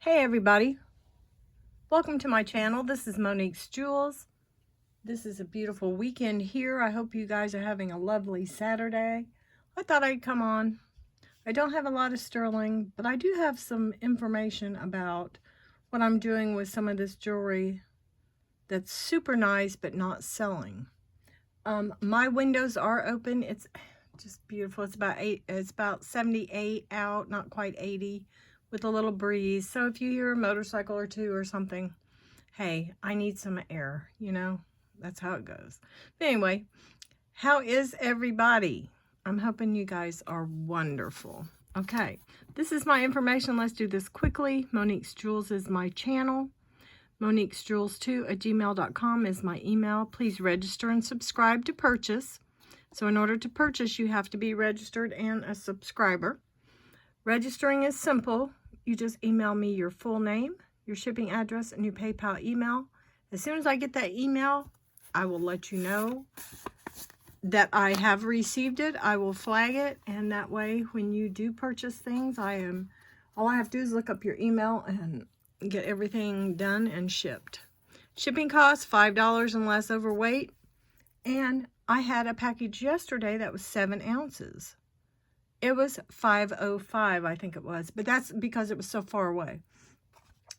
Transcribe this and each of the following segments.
Hey everybody, welcome to my channel. This is Monique's Jewels. This is a beautiful weekend here. I hope you guys are having a lovely Saturday. I thought I'd come on. I don't have a lot of sterling, but I do have some information about what I'm doing with some of this jewelry that's super nice but not selling. My windows are open. It's just beautiful. It's about 78 out, not quite 80. With a little breeze. So if you hear a motorcycle or two or something, hey, I need some air, you know? That's how it goes. But anyway, how is everybody? I'm hoping you guys are wonderful. Okay, this is my information. Let's do this quickly. Monique's Jewels is my channel. Monique's Jewels2@gmail.com is my email. Please register and subscribe to purchase. So in order to purchase, you have to be registered and a subscriber. Registering is simple. You just email me your full name, your shipping address, and your PayPal email. As soon as I get that email, I will let you know that I have received it. I will flag it, and that way when you do purchase things, all I have to do is look up your email and get everything done and shipped. Shipping costs $5 and less overweight, and I had a package yesterday that was 7 ounces. It was $5.05, I think it was, but that's because it was so far away.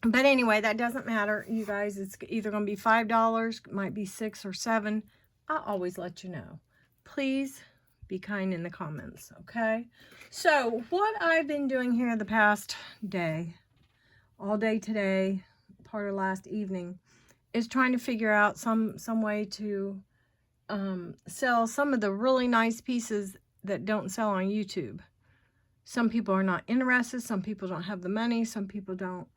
But anyway, that doesn't matter, you guys. It's either going to be $5, might be $6 or $7. I'll always let you know. Please be kind in the comments, okay? So what I've been doing here the past day, all day today, part of last evening, is trying to figure out some way to sell some of the really nice pieces that don't sell on YouTube. Some people are not interested. Some people don't have the money. Some people don't,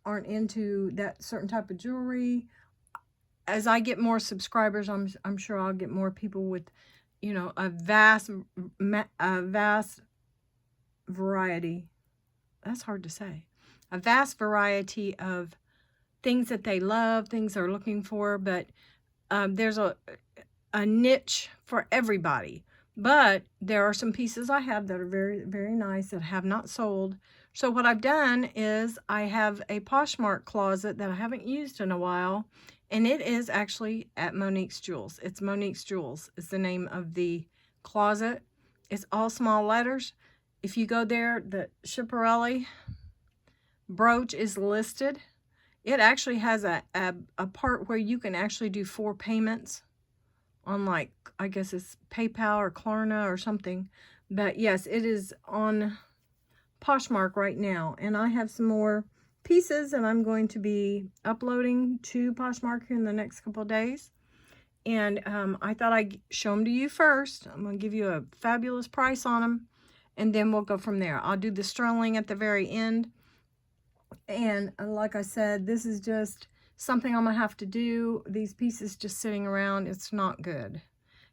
aren't into that certain type of jewelry. As I get more subscribers, I'm sure I'll get more people with, a vast variety. That's hard to say. A vast variety of things that they love, things they're looking for, but there's a niche for everybody. But there are some pieces I have that are very, very nice that have not sold. So what I've done is I have a Poshmark closet that I haven't used in a while. And it is actually at Monique's Jewels. It's Monique's Jewels is the name of the closet. It's all small letters. If you go there, the Schiaparelli brooch is listed. It actually has a part where you can actually do 4 payments on, like, I guess it's PayPal or Klarna or something. But yes, it is on Poshmark right now. And I have some more pieces and I'm going to be uploading to Poshmark in the next couple of days. And I thought I'd show them to you first. I'm going to give you a fabulous price on them. And then we'll go from there. I'll do the sterling at the very end. And like I said, this is just something I'm going to have to do. These pieces just sitting around, it's not good.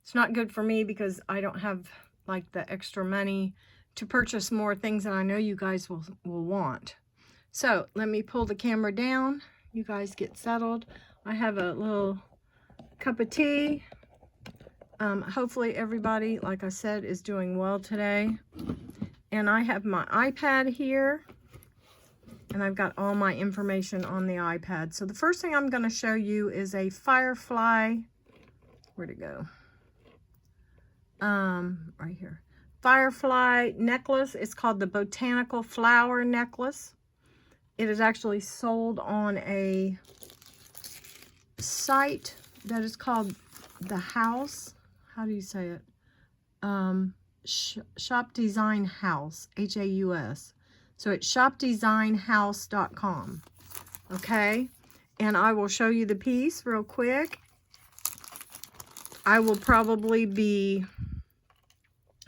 It's not good for me because I don't have, like, the extra money to purchase more things that I know you guys will want. So let me pull the camera down. You guys get settled. I have a little cup of tea. Hopefully everybody, like I said, is doing well today. And I have my iPad here. And I've got all my information on the iPad. So the first thing I'm going to show you is a firefly. Where'd it go? Right here. Firefly necklace. It's called the Botanical Flower Necklace. It is actually sold on a site that is called The House. How do you say it? Shop Design House. H-A-U-S. So it's shopdesignhouse.com. Okay? And I will show you the piece real quick. I will probably be...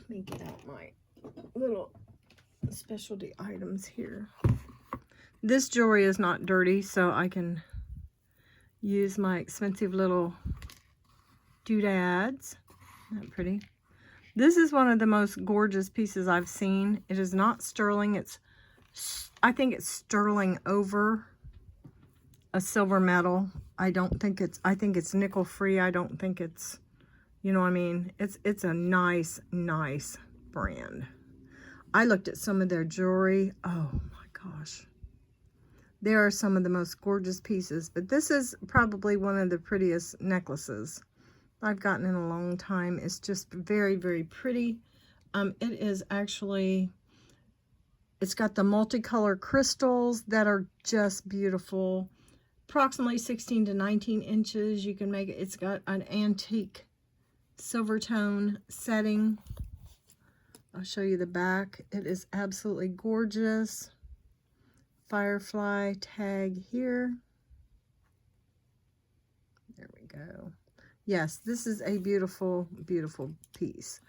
Let me get out my little specialty items here. This jewelry is not dirty, so I can use my expensive little doodads. Isn't that pretty? This is one of the most gorgeous pieces I've seen. It is not sterling. I think it's sterling over a silver metal. I think it's nickel free. I don't think it's, you know what I mean? It's a nice brand. I looked at some of their jewelry. Oh my gosh. There are some of the most gorgeous pieces, but this is probably one of the prettiest necklaces I've gotten in a long time. It's just very, very pretty. It is actually, it's got the multicolor crystals that are just beautiful. Approximately 16 to 19 inches. You can make it. It's got an antique silver tone setting. I'll show you the back. It is absolutely gorgeous. Firefly tag here. There we go. Yes, this is a beautiful, beautiful piece.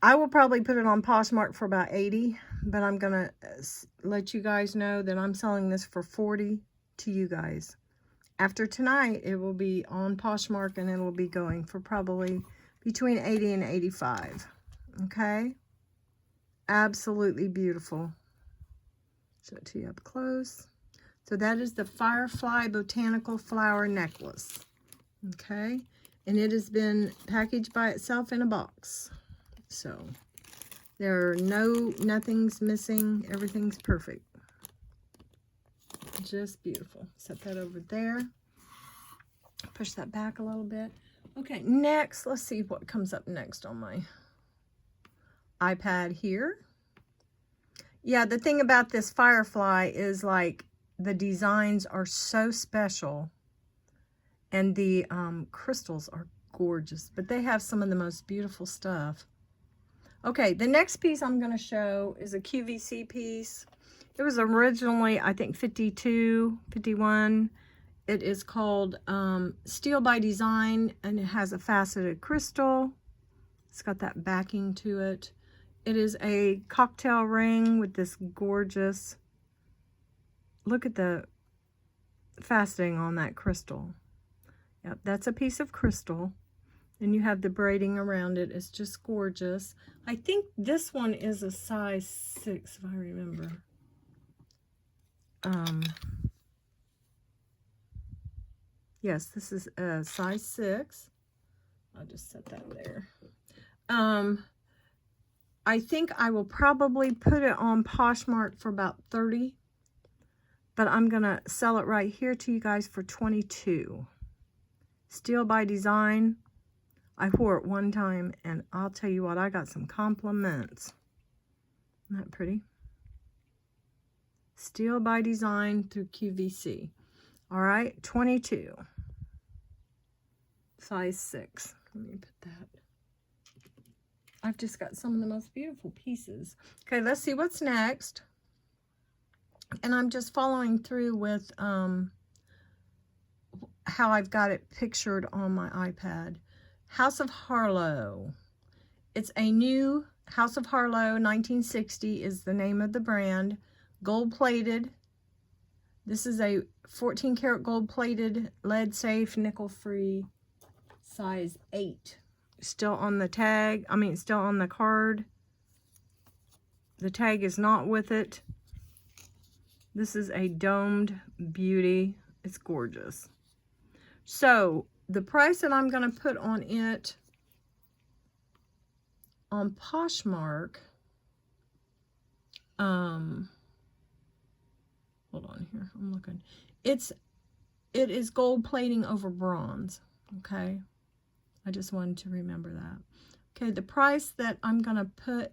I will probably put it on Poshmark for about 80, but I'm going to let you guys know that I'm selling this for 40 to you guys. After tonight, it will be on Poshmark and it will be going for probably between 80 and 85. Okay? Absolutely beautiful. Show it to you up close. So that is the Firefly Botanical Flower Necklace. Okay? And it has been packaged by itself in a box. So there are nothing's missing. Everything's perfect. Just beautiful. Set that over there. Push that back a little bit. Okay, next, let's see what comes up next on my iPad here. Yeah, the thing about this Firefly is like the designs are so special and the crystals are gorgeous, but they have some of the most beautiful stuff. Okay, the next piece I'm going to show is a QVC piece. It was originally, I think, 52, 51. It is called Steel by Design, and it has a faceted crystal. It's got that backing to it. It is a cocktail ring with this gorgeous, look at the faceting on that crystal. Yep, that's a piece of crystal. And you have the braiding around it. It's just gorgeous. I think this one is a size 6, if I remember. Yes, this is a size 6. I'll just set that there. I think I will probably put it on Poshmark for about 30. But I'm going to sell it right here to you guys for 22. Steel by Design. I wore it one time, and I'll tell you what, I got some compliments. Isn't that pretty? Steel by Design through QVC. All right, 22. Size 6. Let me put that. I've just got some of the most beautiful pieces. Okay, let's see what's next. And I'm just following through with how I've got it pictured on my iPad. House of Harlow. It's a new House of Harlow 1960 is the name of the brand. Gold plated. This is a 14 karat gold plated, lead safe, nickel free, size 8. Still on the tag, still on the card. The tag is not with it. This is a domed beauty. It's gorgeous. So the price that I'm going to put on it on Poshmark, hold on here, I'm looking. It is gold plating over bronze, okay? I just wanted to remember that. Okay, the price that I'm going to put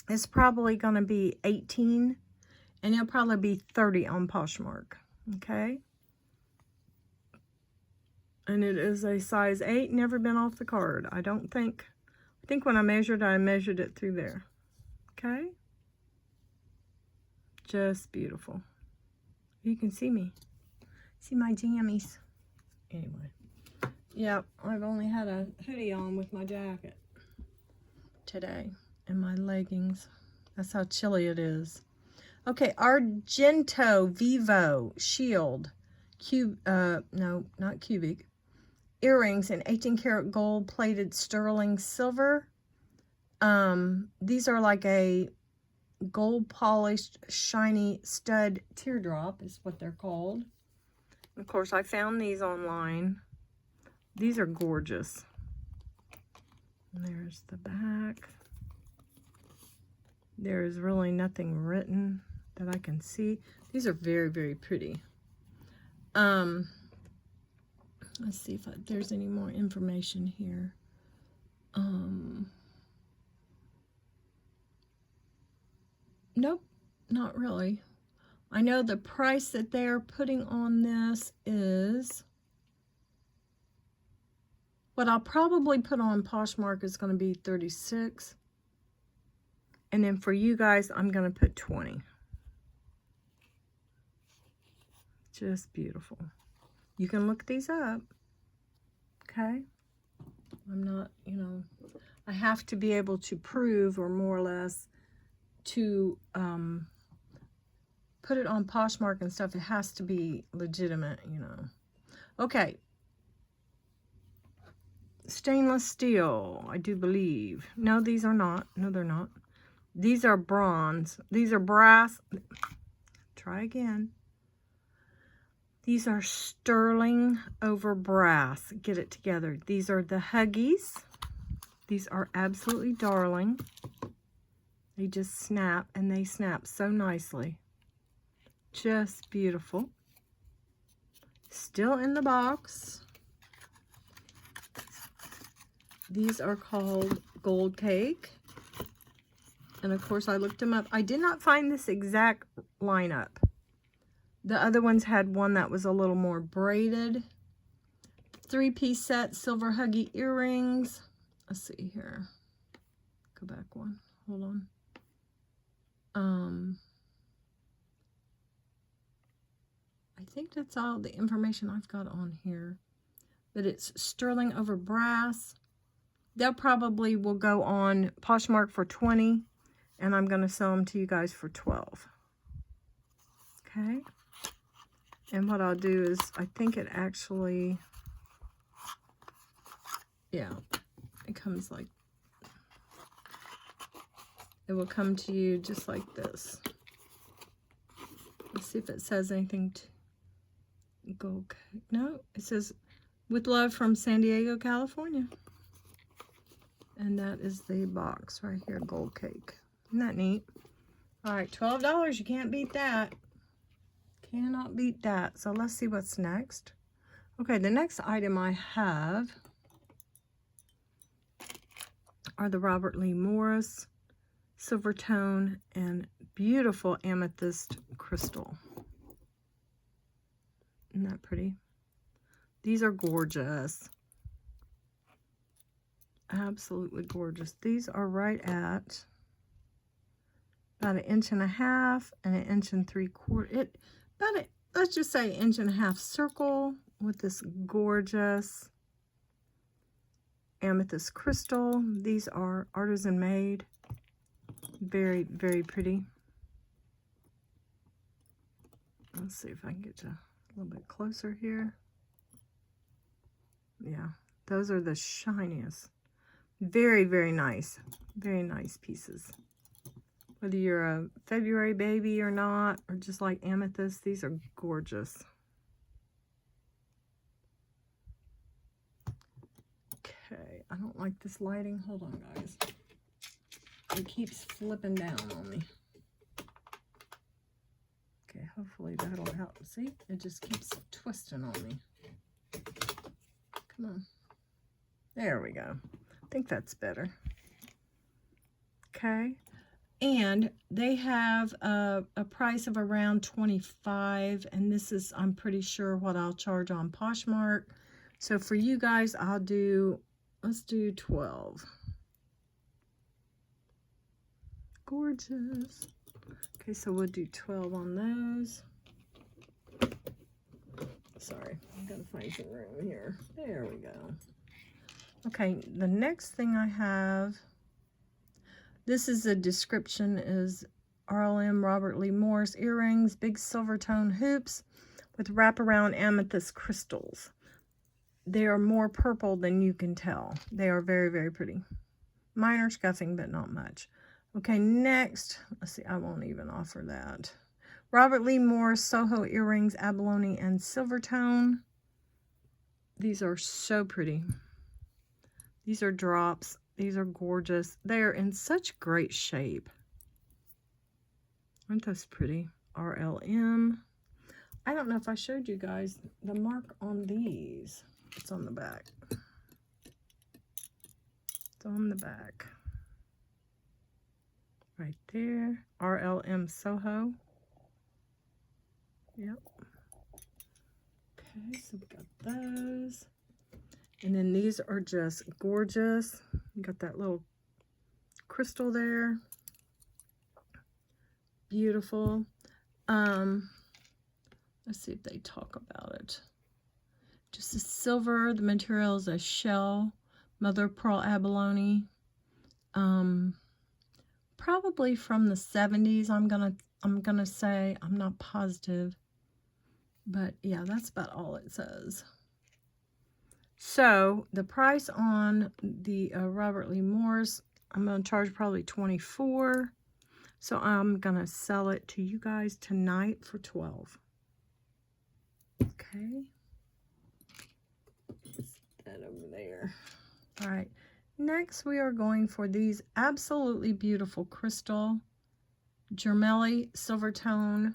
is probably going to be 18, and it'll probably be 30 on Poshmark, okay? And it is a size 8, never been off the card. I think when I measured it through there, okay? Just beautiful. You can see me. See my jammies. Anyway. Yep, I've only had a hoodie on with my jacket today and my leggings. That's how chilly it is. Okay, Argento Vivo Shield. No, not cubic. Earrings in 18 karat gold plated sterling silver. These are like a gold polished shiny stud teardrop is what they're called. Of course, I found these online. These are gorgeous. And there's the back. There is really nothing written that that I can see. These are very, very pretty. Let's see if there's any more information here. Nope, not really. I know the price that they're putting on this is, what I'll probably put on Poshmark is going to be $36. And then for you guys, I'm going to put $20. Just beautiful. You can look these up. Okay? I'm not, you know, I have to be able to prove, or more or less to put it on Poshmark and stuff. It has to be legitimate, you know. Okay. Stainless steel, I do believe. No, these are not. No, they're not. These are bronze. These are brass. Try again. These are sterling over brass. Get it together. These are the Huggies. These are absolutely darling. They just snap, and they snap so nicely. Just beautiful. Still in the box. These are called Gold Cake. And of course I looked them up. I did not find this exact lineup. The other ones had one that was a little more braided. 3-piece set, silver Huggy earrings. Let's see here. Go back one. Hold on. I think that's all the information I've got on here. But it's sterling over brass. They'll probably will go on Poshmark for $20. And I'm going to sell them to you guys for $12. Okay. And what I'll do is, I think it actually, yeah, it comes like, it will come to you just like this. Let's see if it says anything to go. No, it says, with love from San Diego, California. And that is the box right here, Gold Cake. Isn't that neat? All right, $12. You can't beat that. Cannot beat that. So let's see what's next. Okay, the next item I have are the Robert Lee Morris silver tone and beautiful amethyst crystal. Isn't that pretty? These are gorgeous. Absolutely gorgeous. These are right at about 1.5 inches and 1.75 inches. Let's just say 1.5 inches circle with this gorgeous amethyst crystal. These are artisan made. Very, very pretty. Let's see if I can get you a little bit closer here. Yeah, those are the shiniest. Very, very nice. Very nice pieces. Whether you're a February baby or not, or just like amethyst, these are gorgeous. Okay, I don't like this lighting. Hold on, guys. It keeps flipping down on me. Okay, hopefully that'll help. See, it just keeps twisting on me. Come on. There we go. I think that's better. Okay. And they have a price of around $25, and this is, I'm pretty sure, what I'll charge on Poshmark. So for you guys, I'll do, let's do 12. Gorgeous. Okay, so we'll do 12 on those. Sorry, I'm gonna find some room here. There we go. Okay, the next thing I have, this is a description, is RLM Robert Lee Morris earrings, big silver tone hoops with wraparound amethyst crystals. They are more purple than you can tell. They are very, very pretty. Minor scuffing, but not much. Okay, next, let's see, I won't even offer that. Robert Lee Morris Soho earrings, abalone and silver tone. These are so pretty. These are drops. These are gorgeous. They are in such great shape. Aren't those pretty? RLM. I don't know if I showed you guys the mark on these. It's on the back. It's on the back. Right there. RLM Soho. Yep. Okay, so we got those. And then these are just gorgeous. You got that little crystal there. Beautiful. Let's see if they talk about it. Just a silver. The material is a shell, mother of pearl abalone. Probably from the 70s. I'm gonna say. I'm not positive, but yeah, that's about all it says. So the price on the Robert Lee Morris, I'm gonna charge probably $24. So I'm gonna sell it to you guys tonight for $12. Okay. Put that over there. All right. Next, we are going for these absolutely beautiful crystal Germelli silver tone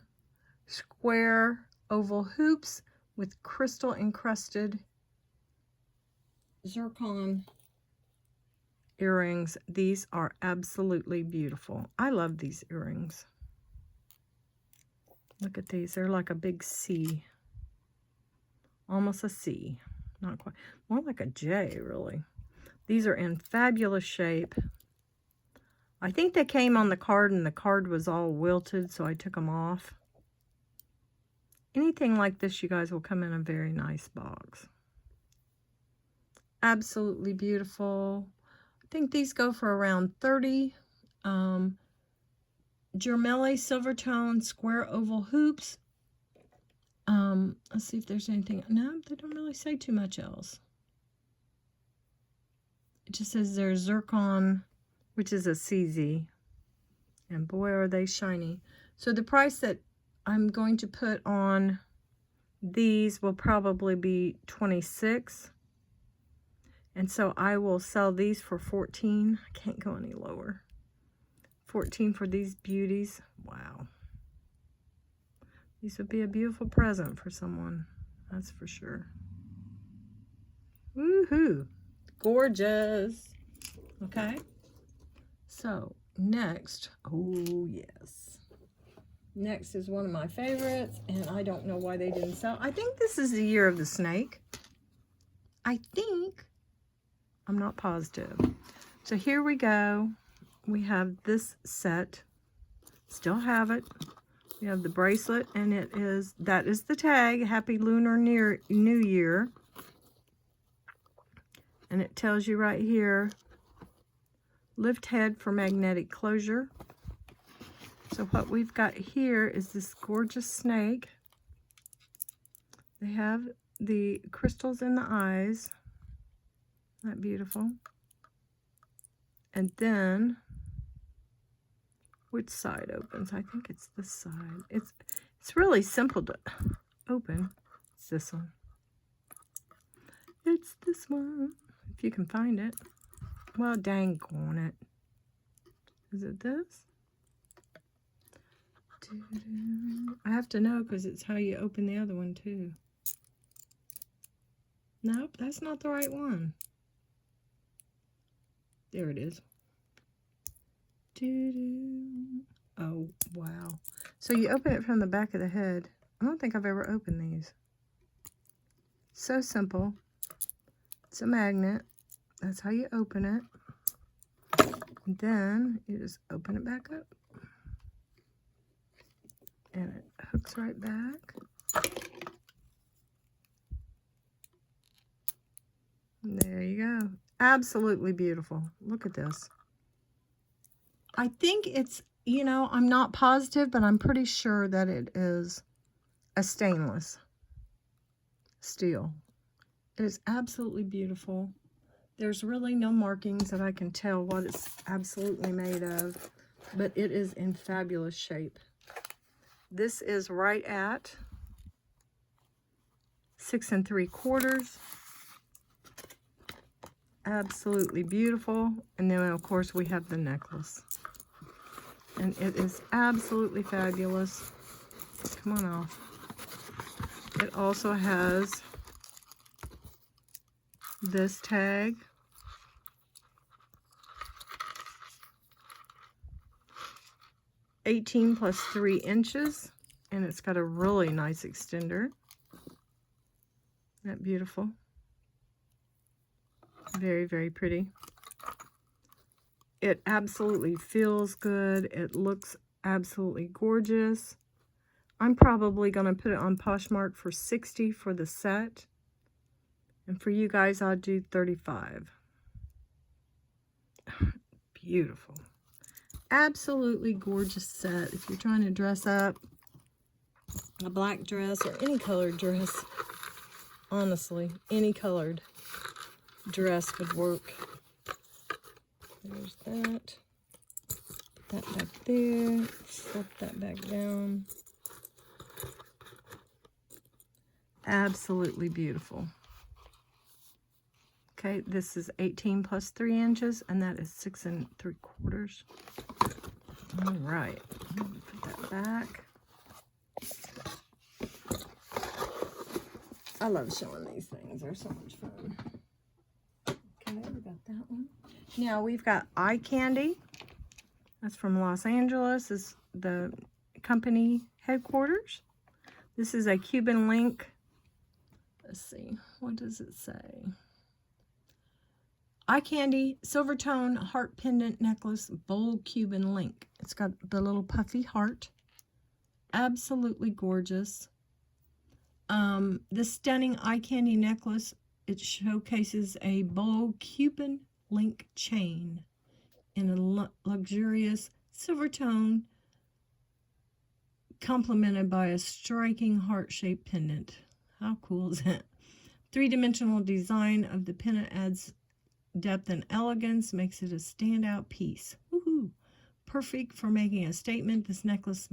square oval hoops with crystal encrusted zircon earrings. These are absolutely beautiful. I love these earrings. Look at these. They're like a big C. Almost a C. Not quite. More like a J, really. These are in fabulous shape. I think they came on the card and the card was all wilted, so I took them off. Anything like this, you guys, will come in a very nice box. Absolutely beautiful. I think these go for around $30. Germelli silver tone square oval hoops. Let's see if there's anything. No, they don't really say too much else. It just says there's zircon, which is a CZ. And boy, are they shiny. So the price that I'm going to put on these will probably be $26. And so I will sell these for $14. I can't go any lower. $14 for these beauties. Wow. These would be a beautiful present for someone. That's for sure. Woohoo. Gorgeous. Okay. So next, oh yes. Next is one of my favorites, and I don't know why they didn't sell. I think this is the year of the snake. I think. I'm not positive. So here we go. We have this set. Still have it. We have the bracelet, and that is the tag. Happy Lunar New Year. And it tells you right here, lift head for magnetic closure. So what we've got here is this gorgeous snake. They have the crystals in the eyes. Isn't that beautiful? And then, which side opens? I think it's this side. It's really simple to open. It's this one. It's this one. If you can find it. Well, dang on it. Is it this? I have to know because it's how you open the other one too. Nope, that's not the right one. There it is. Oh, wow. So you open it from the back of the head. I don't think I've ever opened these. So simple. It's a magnet. That's how you open it. And then you just open it back up. And it hooks right back. And there you go. Absolutely beautiful. Look at this. I think it's, you know, I'm not positive, but I'm pretty sure that it is a stainless steel. It is absolutely beautiful. There's really no markings that I can tell what it's absolutely made of, but it is in fabulous shape. This is right at 6 3/4. Absolutely beautiful. And then of course we have the necklace. And it is absolutely fabulous. Come on off. It also has this tag. "18 plus 3 inches," and it's got a really nice extender. Isn't that beautiful? Very, very pretty. It absolutely feels good. It looks absolutely gorgeous. I'm probably going to put it on Poshmark for $60 for the set. And for you guys, I'll do $35. Beautiful. Absolutely gorgeous set. If you're trying to dress up a black dress or any colored dress, honestly, any colored dress would work. There's that. Put that back there. Slip that back down. Absolutely beautiful. Okay, this is 18 plus 3 inches, and that is 6 3/4. All right, put that back. I love showing these things. They're so much fun. Okay, we got that one. Now we've got Eye Candy. That's from Los Angeles. This is the company headquarters. This is a Cuban link. Let's see, what does it say? Eye Candy Silver Tone Heart Pendant Necklace, Bold Cuban Link. It's got the little puffy heart. Absolutely gorgeous. This stunning eye candy necklace, it showcases a bold Cuban link chain in a luxurious silver tone, complemented by a striking heart-shaped pendant. How cool is that? Three-dimensional design of the pendant adds depth and elegance, makes it a standout piece. Woohoo! Perfect for making a statement. This necklace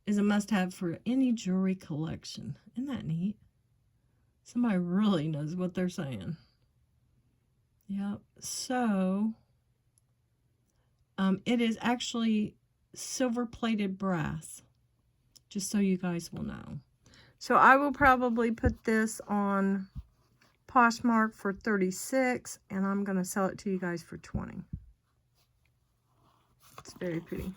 is a must-have for any jewelry collection. Isn't that neat? Somebody really knows what they're saying. Yep. So, it is actually silver-plated brass, just so you guys will know. So I will probably put this on Poshmark for $36, and I'm going to sell it to you guys for $20. It's very pretty.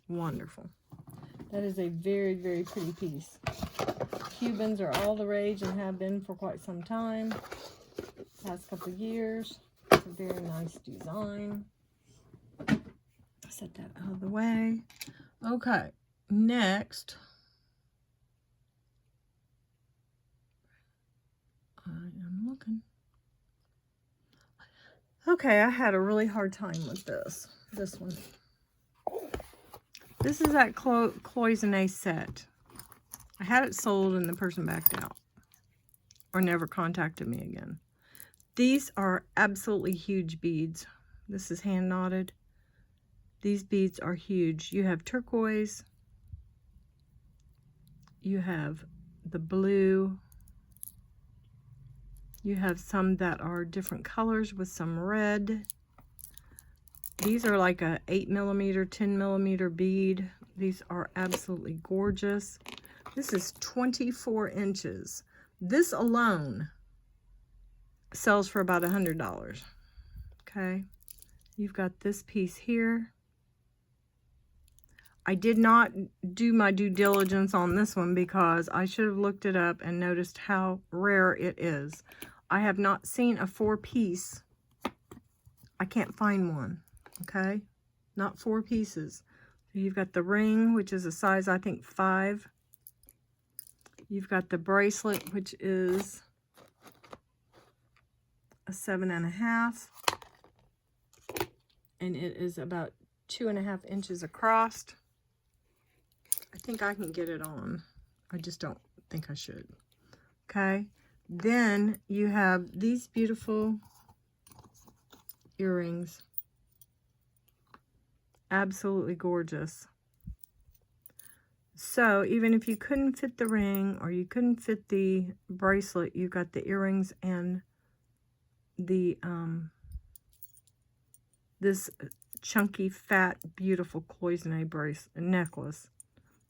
Wonderful. That is a very, very pretty piece. Cubans are all the rage and have been for quite some time. Past couple of years. It's a very nice design. Set that out of the way. Okay, next. I am looking. Okay, I had a really hard time with this one. This is that cloisonne set. I had it sold and the person backed out or never contacted me again. These are absolutely huge beads. This is hand knotted. These beads are huge. You have turquoise. You have the blue. You have some that are different colors with some red. These are like a 8mm, 10mm bead. These are absolutely gorgeous. This is 24 inches. This alone sells for about $100. Okay. You've got this piece here. I did not do my due diligence on this one because I should have looked it up and noticed how rare it is. I have not seen a 4-piece. I can't find one. Okay, not 4 pieces. So you've got the ring, which is a size, I think, 5. You've got the bracelet, which is a 7.5. And it is about 2.5 inches across. I think I can get it on. I just don't think I should. Okay, then you have these beautiful earrings. Absolutely gorgeous. So even if you couldn't fit the ring or you couldn't fit the bracelet, you got the earrings and the this chunky, fat, beautiful cloisonne necklace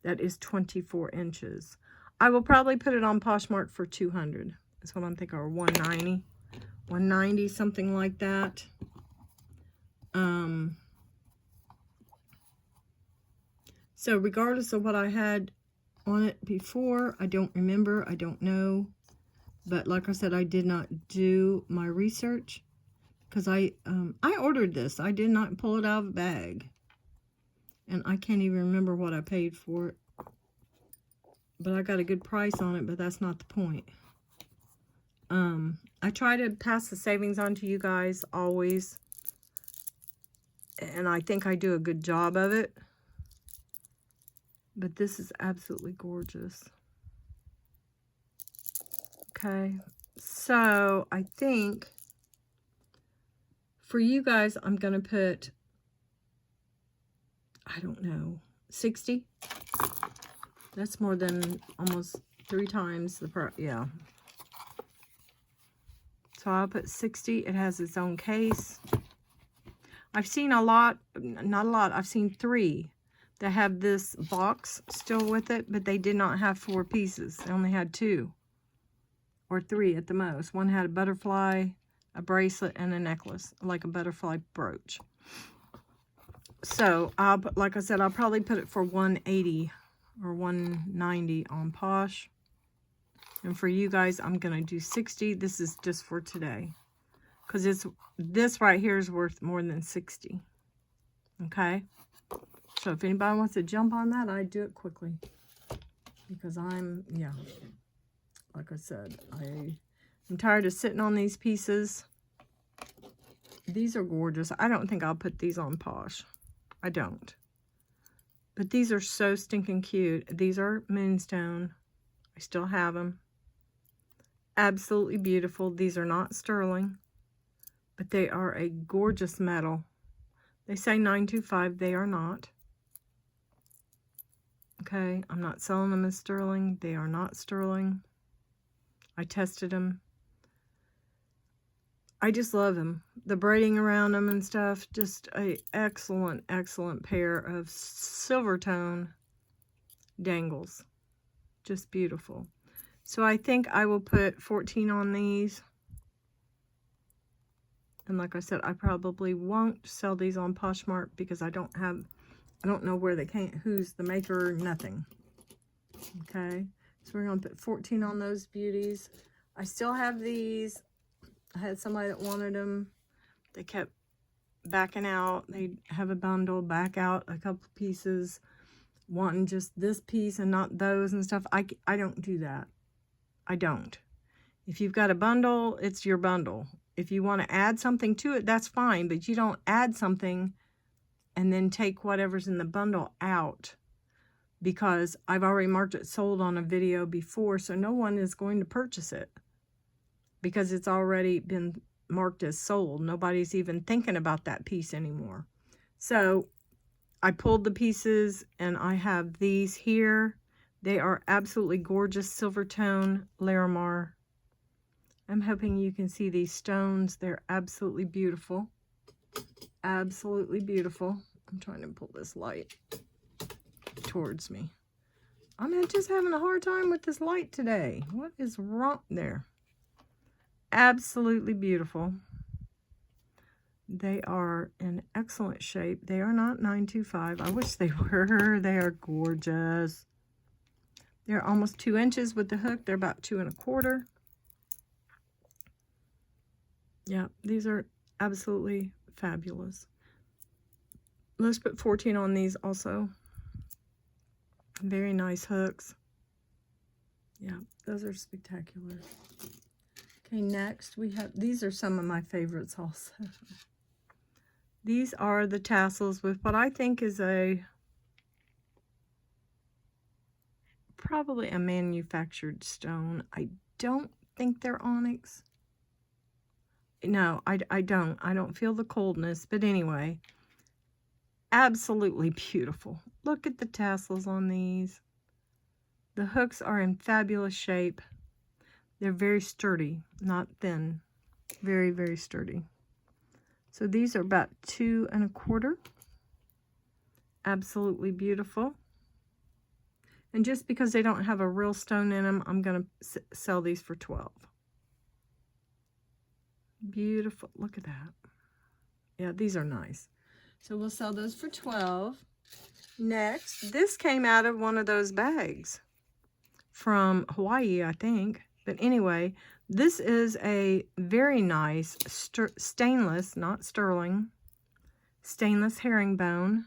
that is 24 inches. I will probably put it on Poshmark for 200. That's what I'm thinking, or 190. 190, something like that. So regardless of what I had on it before, I don't remember, I don't know. But like I said, I did not do my research because I ordered this. I did not pull it out of a bag. And I can't even remember what I paid for it. But I got a good price on it, but that's not the point. I try to pass the savings on to you guys always. And I think I do a good job of it. But this is absolutely gorgeous. Okay, so I think for you guys, I'm going to put, I don't know, 60. That's more than almost 3 times the price. Yeah. So I'll put 60. It has its own case. I've seen a lot, not a lot, I've seen 3 that have this box still with it, but they did not have 4 pieces. They only had 2 or 3 at the most. One had a butterfly, a bracelet, and a necklace, like a butterfly brooch. So, like I said, I'll probably put it for 180 or 190 on Posh. And for you guys, I'm going to do 60. This is just for today. Because this right here is worth more than 60. Okay? So if anybody wants to jump on that, I'd do it quickly. Because yeah. Like I said, I'm tired of sitting on these pieces. These are gorgeous. I don't think I'll put these on Posh. I don't. But these are so stinking cute. These are moonstone. I still have them. Absolutely beautiful. These are not sterling, but they are a gorgeous metal. They say 925. They are not. Okay, I'm not selling them as sterling. They are not sterling. I tested them. I just love them. The braiding around them and stuff, just a excellent, excellent pair of silver tone dangles. Just beautiful. So I think I will put 14 on these. And like I said, I probably won't sell these on Poshmark because I don't know where they came, who's the maker, nothing. Okay, so we're going to put 14 on those beauties. I still have these. I had somebody that wanted them. They kept backing out. They have a bundle, back out a couple pieces, wanting just this piece and not those and stuff. I don't do that. I don't. If you've got a bundle, it's your bundle. If you want to add something to it, that's fine, but you don't add something and then take whatever's in the bundle out, because I've already marked it sold on a video before, so no one is going to purchase it because it's already been marked as sold. Nobody's even thinking about that piece anymore. So I pulled the pieces and I have these here. They are absolutely gorgeous silver tone Larimar. I'm hoping you can see these stones. They're absolutely beautiful. Absolutely beautiful. I'm trying to pull this light towards me. I'm just having a hard time with this light today. What is wrong there? Absolutely beautiful. They are in excellent shape. They are not 925. I wish they were. They are gorgeous. They're almost 2 inches with the hook. They're about 2 1/4. Yeah, these are absolutely fabulous. Let's put 14 on these also. Very nice hooks. Yeah, those are spectacular. Okay, next we have, these are some of my favorites also. These are the tassels with what I think is probably a manufactured stone. I don't think they're onyx. No, I don't. I don't feel the coldness, but anyway, absolutely beautiful. Look at the tassels on these. The hooks are in fabulous shape. They're very sturdy, not thin. Very, very sturdy. So these are about 2 1/4. Absolutely beautiful. And just because they don't have a real stone in them, I'm going to sell these for 12. Beautiful. Look at that. Yeah, these are nice. So we'll sell those for 12. Next, this came out of one of those bags from Hawaii, I think. But anyway, this is a very nice stainless, not sterling, stainless herringbone.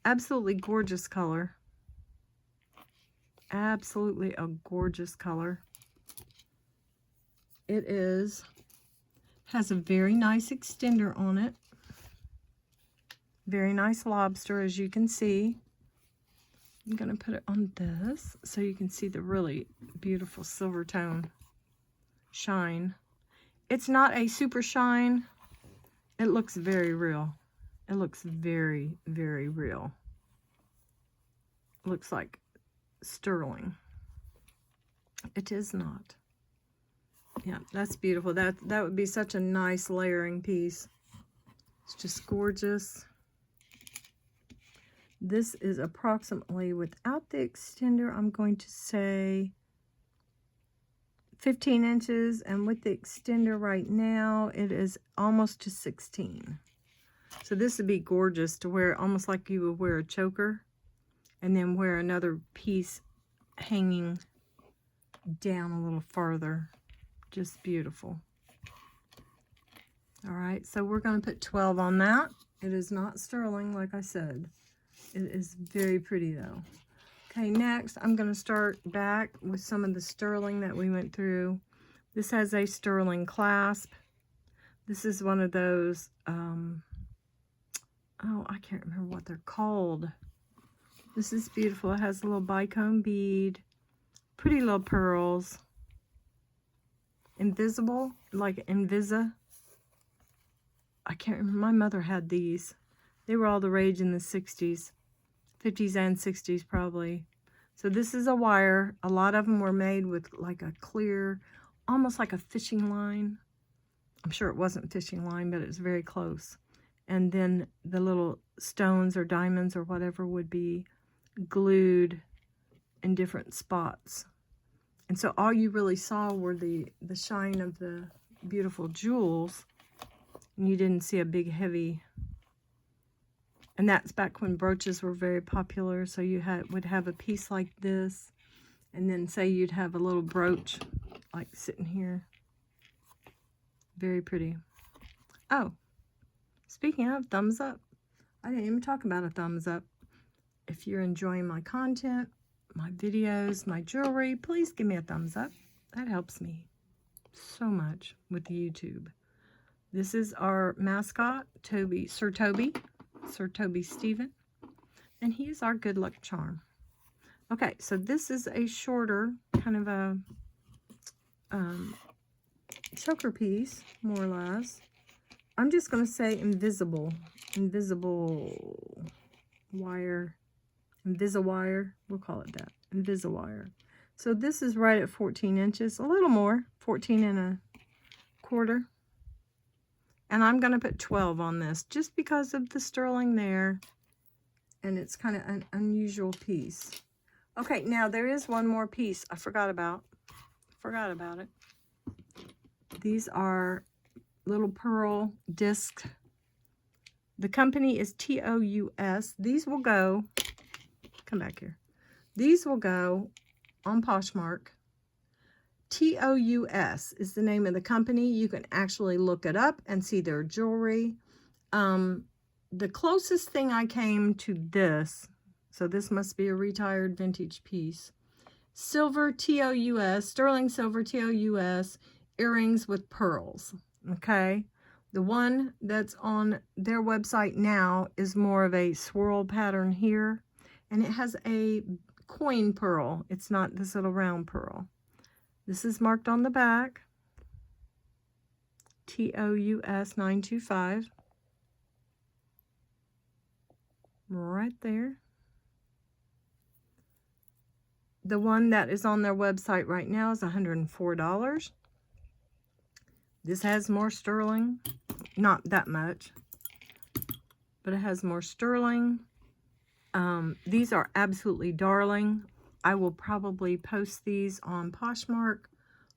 Absolutely gorgeous color. Absolutely a gorgeous color. It has a very nice extender on it. Very nice lobster, as you can see. I'm going to put it on this so you can see the really beautiful silver tone shine. It's not a super shine. It looks very real. It looks very, very real. It looks like sterling. It is not. Yeah, that's beautiful. That would be such a nice layering piece. It's just gorgeous. This is approximately, without the extender, I'm going to say 15 inches, and with the extender right now, it is almost to 16. So this would be gorgeous to wear, almost like you would wear a choker, and then wear another piece hanging down a little farther. Just beautiful. All right, so we're going to put 12 on that. It is not sterling, like I said. It is very pretty, though. Okay, next, I'm going to start back with some of the sterling that we went through. This has a sterling clasp. This is one of those, oh, I can't remember what they're called. This is beautiful. It has a little bicone bead, pretty little pearls. Invisible, like Invisa. I can't remember. My mother had these. They were all the rage in the 60s. 50s and 60s probably. So this is a wire. A lot of them were made with like a clear, almost like a fishing line. I'm sure it wasn't fishing line, but it was very close. And then the little stones or diamonds or whatever would be glued in different spots. And so all you really saw were the shine of the beautiful jewels. And you didn't see a big heavy. And that's back when brooches were very popular. So you would have a piece like this. And then say you'd have a little brooch like sitting here. Very pretty. Oh, speaking of thumbs up. I didn't even talk about a thumbs up. If you're enjoying my content, my videos, my jewelry, please give me a thumbs up. That helps me so much with YouTube. This is our mascot, Sir Toby Stephen, and he's our good luck charm. Okay, so this is a shorter kind of a choker piece, more or less. I'm just going to say invisible wire, Invisawire, we'll call it that, Invisawire. So this is right at 14 inches, a little more, 14 1/4. And I'm going to put 12 on this just because of the sterling there. And it's kind of an unusual piece. Okay, now there is one more piece I forgot about. It. These are little pearl discs. The company is TOUS. These will go, come back here. These will go on Poshmark. TOUS is the name of the company. You can actually look it up and see their jewelry. The closest thing I came to this, so this must be a retired vintage piece. Silver TOUS, sterling silver TOUS, earrings with pearls. Okay. The one that's on their website now is more of a swirl pattern here. And it has a coin pearl. It's not this little round pearl. This is marked on the back. TOUS 925. Right there. The one that is on their website right now is $104. This has more sterling. not that much, but it has more sterling. These are absolutely darling. I will probably post these on Poshmark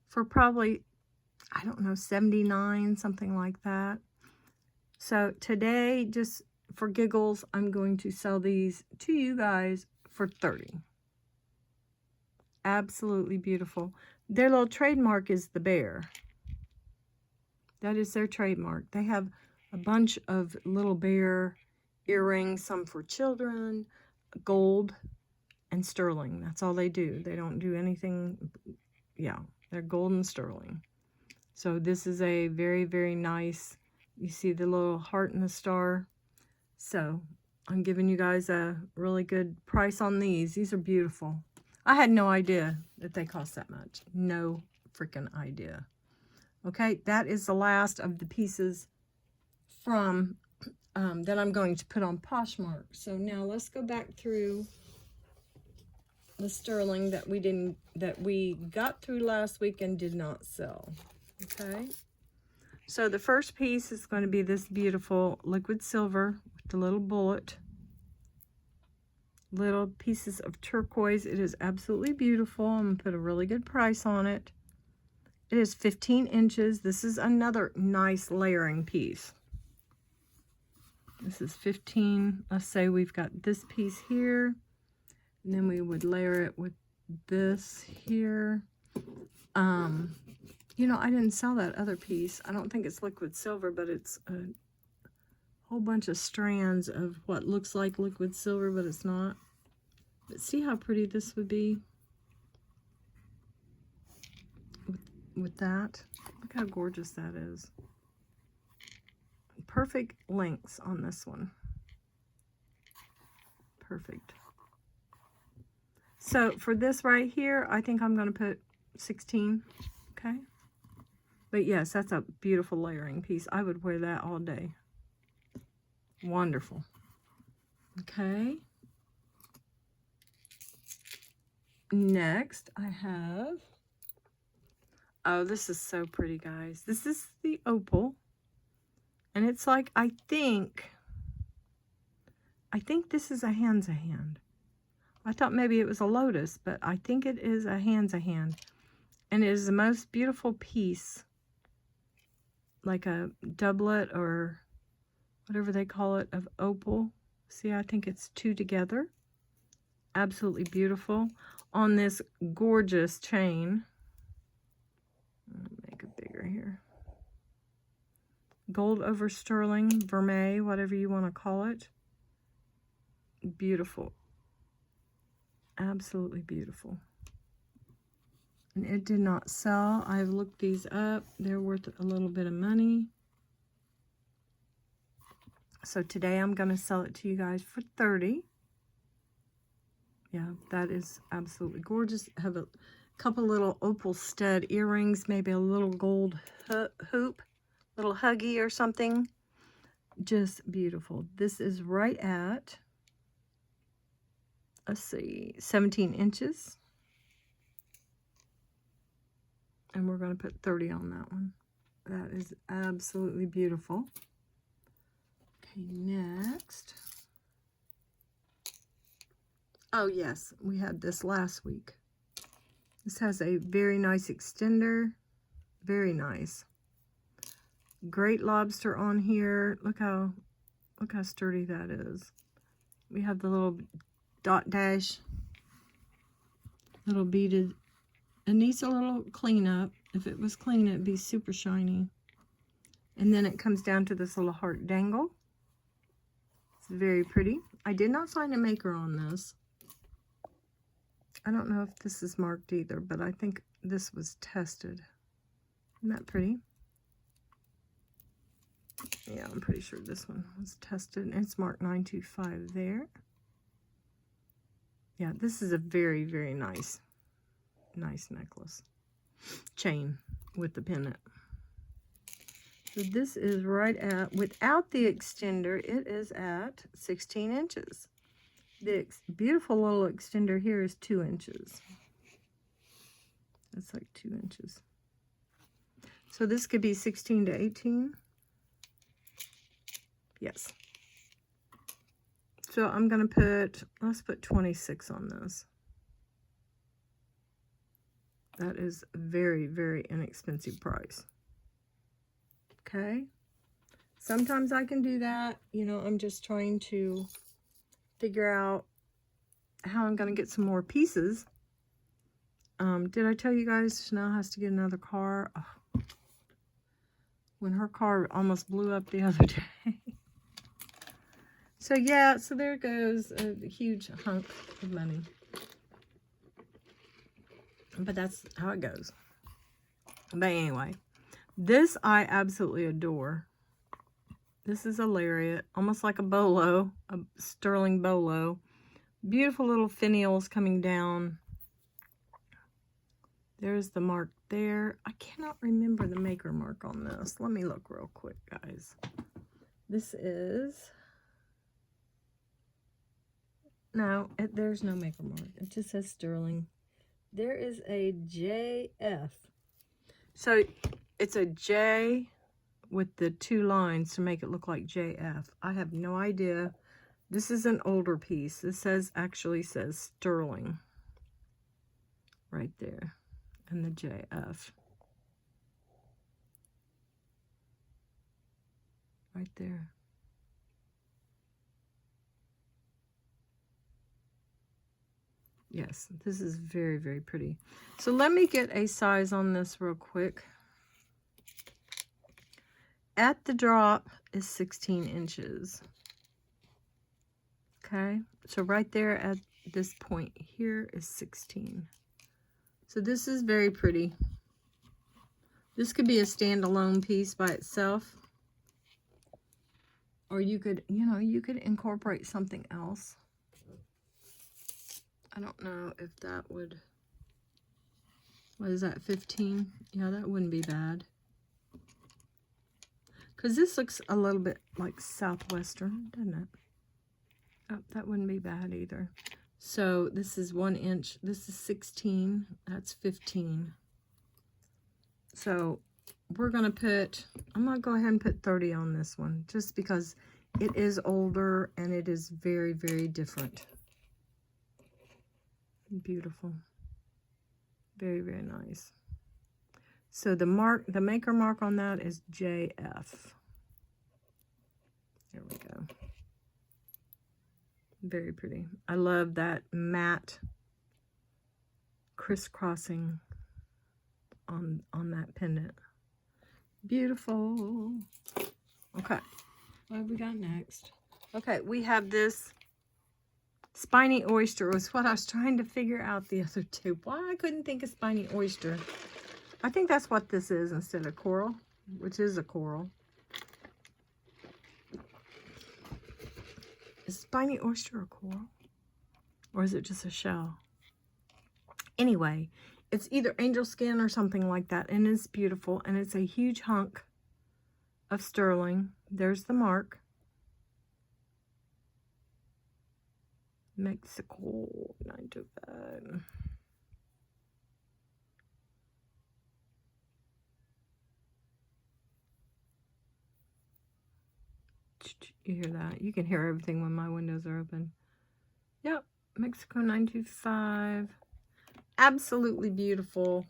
for probably, I don't know, 79, something like that. So today, just for giggles, I'm going to sell these to you guys for 30. Absolutely beautiful. Their little trademark is the bear. That is their trademark. They have a bunch of little bear earrings, some for children, gold and sterling. That's all they do. They don't do anything. Yeah, they're gold and sterling. So this is a very, very nice, you see the little heart and the star. So I'm giving you guys a really good price on these. These are beautiful. I had no idea that they cost that much. No freaking idea. Okay, that is the last of the pieces from that I'm going to put on Poshmark. So now let's go back through the sterling that we got through last week and did not sell. Okay, so the first piece is going to be this beautiful liquid silver with the little bullet, little pieces of turquoise. It is absolutely beautiful. I'm going to put a really good price on it. It is 15 inches. This is another nice layering piece. This is 15. Let's say we've got this piece here, and then we would layer it with this here. You know, I didn't sell that other piece. I don't think it's liquid silver, but it's a whole bunch of strands of what looks like liquid silver, but it's not. But see how pretty this would be with that. Look how gorgeous that is. Perfect lengths on this one. Perfect. So for this right here, I think I'm going to put 16. Okay. But yes, that's a beautiful layering piece. I would wear that all day. Wonderful. Okay. Next, I have, oh, this is so pretty, guys. This is the opal. And it's like, I think this is a hand's a hand. I thought maybe it was a lotus, but I think it is a hand's a hand. And it is the most beautiful piece, like a doublet or whatever they call it, of opal. See, I think it's two together. Absolutely beautiful. On this gorgeous chain. Make it bigger here. Gold over sterling, vermeil, whatever you want to call it. Beautiful. Absolutely beautiful. And it did not sell. I've looked these up. They're worth a little bit of money. So today I'm going to sell it to you guys for 30. Yeah, that is absolutely gorgeous. Have a couple little opal stud earrings, maybe a little gold hoop, little huggy or something. Just beautiful. This is right at, let's see, 17 inches. And we're going to put 30 on that one. That is absolutely beautiful. Okay, next. Oh, yes, we had this last week. This has a very nice extender. Very nice. Great lobster on here. Look how sturdy that is. We have the little dot dash, little beaded. It needs a little cleanup. If it was clean, it'd be super shiny. And then it comes down to this little heart dangle. It's very pretty. I did not find a maker on this. I don't know if this is marked either, but I think this was tested. Isn't that pretty? Yeah, I'm pretty sure this one was tested. And it's marked 925 there. Yeah, this is a very, very nice necklace. Chain with the pendant. So this is right at, without the extender, it is at 16 inches. The beautiful little extender here is 2 inches. That's like 2 inches. So this could be 16 to 18. Yes. So I'm going to put, let's put 26 on this. That is a very, very inexpensive price. Okay. Sometimes I can do that. You know, I'm just trying to figure out how I'm going to get some more pieces. Did I tell you guys Chanel has to get another car? Oh, when her car almost blew up the other day. So yeah, so there goes a huge hunk of money. But that's how it goes. But anyway, this I absolutely adore. This is a lariat, almost like a bolo, a sterling bolo. Beautiful little finials coming down. There's the mark there. I cannot remember the maker mark on this. Let me look real quick, guys. This is... No, there's no maker mark. It just says sterling. There is a JF. So it's a J with the 2 lines to make it look like JF. I have no idea. This is an older piece. This actually says sterling right there, and the JF right there. Yes, this is very, very pretty. So let me get a size on this real quick. At the drop is 16 inches. Okay, so right there at this point here is 16. So this is very pretty. This could be a standalone piece by itself. Or you could, you know, you could incorporate something else. I don't know if that would, what is that, 15? Yeah, that wouldn't be bad. Because this looks a little bit like Southwestern, doesn't it? Oh, that wouldn't be bad either. So this is 1 inch. This is 16. That's 15. So we're going to put, I'm going to go ahead and put 30 on this one. Just because it is older and it is very, very different. Beautiful. Very, very nice. So the maker mark on that is JF. There we go. Very pretty. I love that matte crisscrossing on that pendant. Beautiful. Okay. What have we got next? Okay, we have this spiny oyster. Was what I was trying to figure out the other two. Why I couldn't think of spiny oyster. I think that's what this is instead of coral, which is a coral. Is spiny oyster a coral? Or is it just a shell? Anyway, it's either angel skin or something like that. And it's beautiful. And it's a huge hunk of sterling. There's the mark. Mexico 925. You hear that? You can hear everything when my windows are open. Yep, Mexico 925. Absolutely beautiful.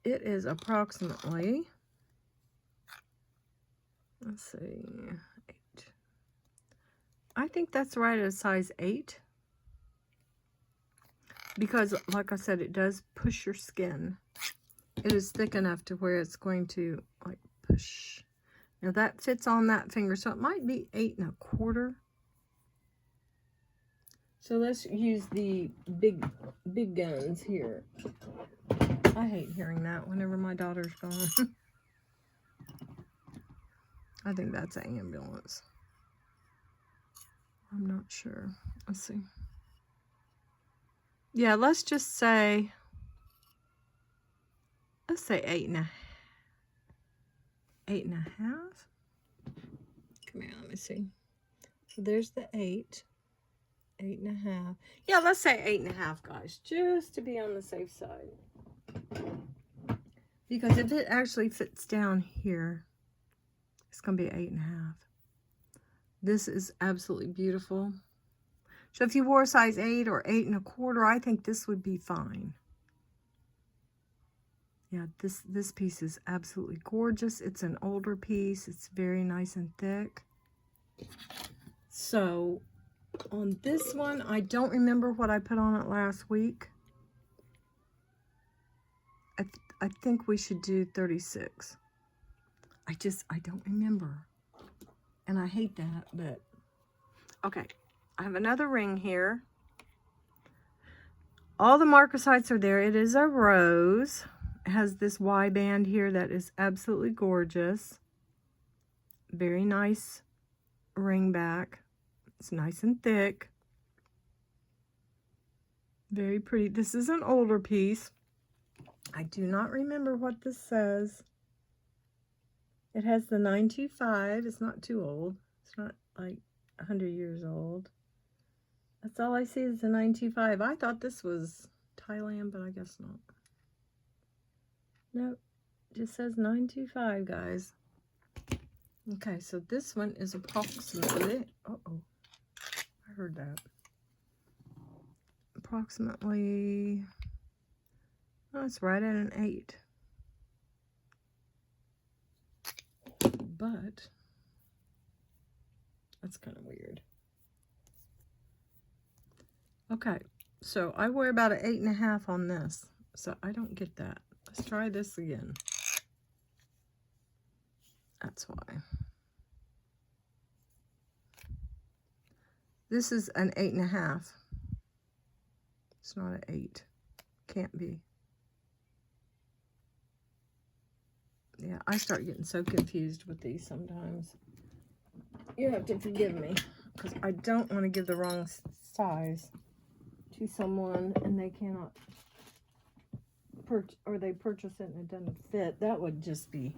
It is approximately, let's see, 8. I think that's right at a size 8. Because, like I said, it does push your skin. It is thick enough to where it's going to, like, push. Now that fits on that finger, so it might be 8 1/4. So let's use the big guns here. I hate hearing that whenever my daughter's gone. I think that's an ambulance. I'm not sure. Let's see. Yeah, let's just say, let's say 8 1/2. 8 1/2. Come here, let me see. So there's the 8. 8 1/2. Yeah, let's say 8 1/2, guys, just to be on the safe side. Because if it actually fits down here, It's going to be 8.5. This is absolutely beautiful. So if you wore a size 8 or 8 1/4, I think this would be fine. Yeah, this piece is absolutely gorgeous. It's an older piece. It's very nice and thick. So on this one, I don't remember what I put on it last week. I think we should do 36. I don't remember. And I hate that, but okay. I have another ring here. All the marcasites are there. It is a rose. It has this Y band here that is absolutely gorgeous. Very nice ring back. It's nice and thick. Very pretty. This is an older piece. I do not remember what this says. It has the 925. It's not too old. It's not like 100 years old. That's all I see is the 925. I thought this was Thailand, but I guess not. Nope. Just says 925, guys. Okay, so this one is approximately... Uh-oh. I heard that. Approximately... Oh, it's right at an 8. But... that's kind of weird. Okay, so I wear about an 8.5 on this. So I don't get that. Let's try this again. That's why. This is an 8.5. It's not an 8. Can't be. Yeah, I start getting so confused with these sometimes. You have to forgive me, because I don't want to give the wrong size to someone and they cannot or they purchase it and it doesn't fit. That would just be